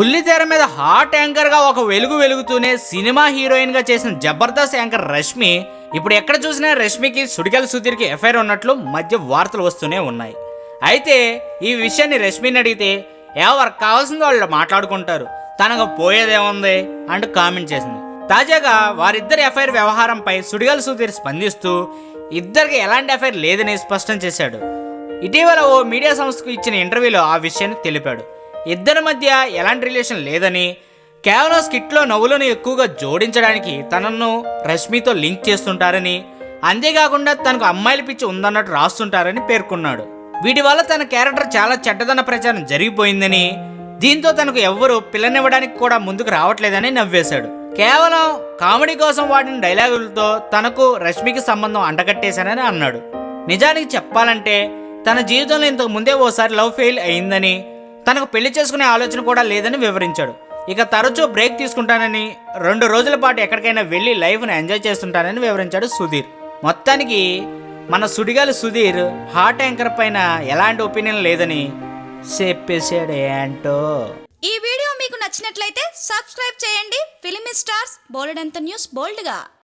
బుల్లితెర మీద hot anchor గా ఒక వెలుగు వెలుగుతూనే సినిమా హీరోయిన్ గా చేసిన జబర్దస్త్ యాంకర్ రష్మి ఇప్పుడు ఎక్కడ చూసినా రష్మికి సుడిగాలి సుధీర్కి ఎఫ్ఐఆర్ ఉన్నట్లు మధ్య వార్తలు వస్తూనే ఉన్నాయి. అయితే ఈ విషయాన్ని రష్మిని అడిగితే ఎవరు కావాల్సింది వాళ్ళు మాట్లాడుకుంటారు, తనకు పోయేదేముంది అంటూ కామెంట్ చేసింది. తాజాగా వారిద్దరి ఎఫ్ఐఆర్ వ్యవహారంపై సుడిగాలి సుధీర్ స్పందిస్తూ ఇద్దరికి ఎలాంటి ఎఫ్ఐఆర్ లేదని స్పష్టం చేశాడు. ఇటీవల ఓ మీడియా సంస్థకు ఇచ్చిన ఇంటర్వ్యూలో ఆ విషయాన్ని తెలిపాడు. ఇద్దరి మధ్య ఎలాంటి రిలేషన్ లేదని, కేవలం స్కిట్లో నవ్వులను ఎక్కువగా జోడించడానికి తనను రష్మితో లింక్ చేస్తుంటారని, అంతేకాకుండా తనకు అమ్మాయిల పిచ్చి ఉందన్నట్టు రాస్తుంటారని పేర్కొన్నాడు. వీటి వల్ల తన క్యారెక్టర్ చాలా చెడ్డదన్న ప్రచారం జరిగిపోయిందని, దీంతో తనకు ఎవ్వరూ పిల్లనివ్వడానికి కూడా ముందుకు రావట్లేదని నవ్వేశాడు. కేవలం కామెడీ కోసం వాడిన డైలాగులతో తనకు రష్మికి సంబంధం అంటగట్టేశానని అన్నాడు. నిజానికి చెప్పాలంటే తన జీవితంలో ఇంతకు ముందే ఓసారి లవ్ ఫెయిల్ అయిందని, తనకు పెళ్లి చేసుకునే ఆలోచన కూడా లేదని వివరించాడు. ఇక తరచూ బ్రేక్ తీసుకుంటానని, 2 రోజుల పాటు ఎక్కడికైనా వెళ్ళి లైఫ్ను ఎంజాయ్ చేస్తుంటానని వివరించాడు సుధీర్. మొత్తానికి మన సుడిగాలి సుధీర్ హాట్ యాంకర్ పైన ఎలాంటి ఒపీనియన్ లేదని చెప్పేశాడు. ఏంటో ఈ వీడియో మీకు నచ్చినట్లయితే సబ్స్క్రైబ్ చేయండి. ఫిలిమి స్టార్స్ బోలెడంత న్యూస్ బోల్డ్గా.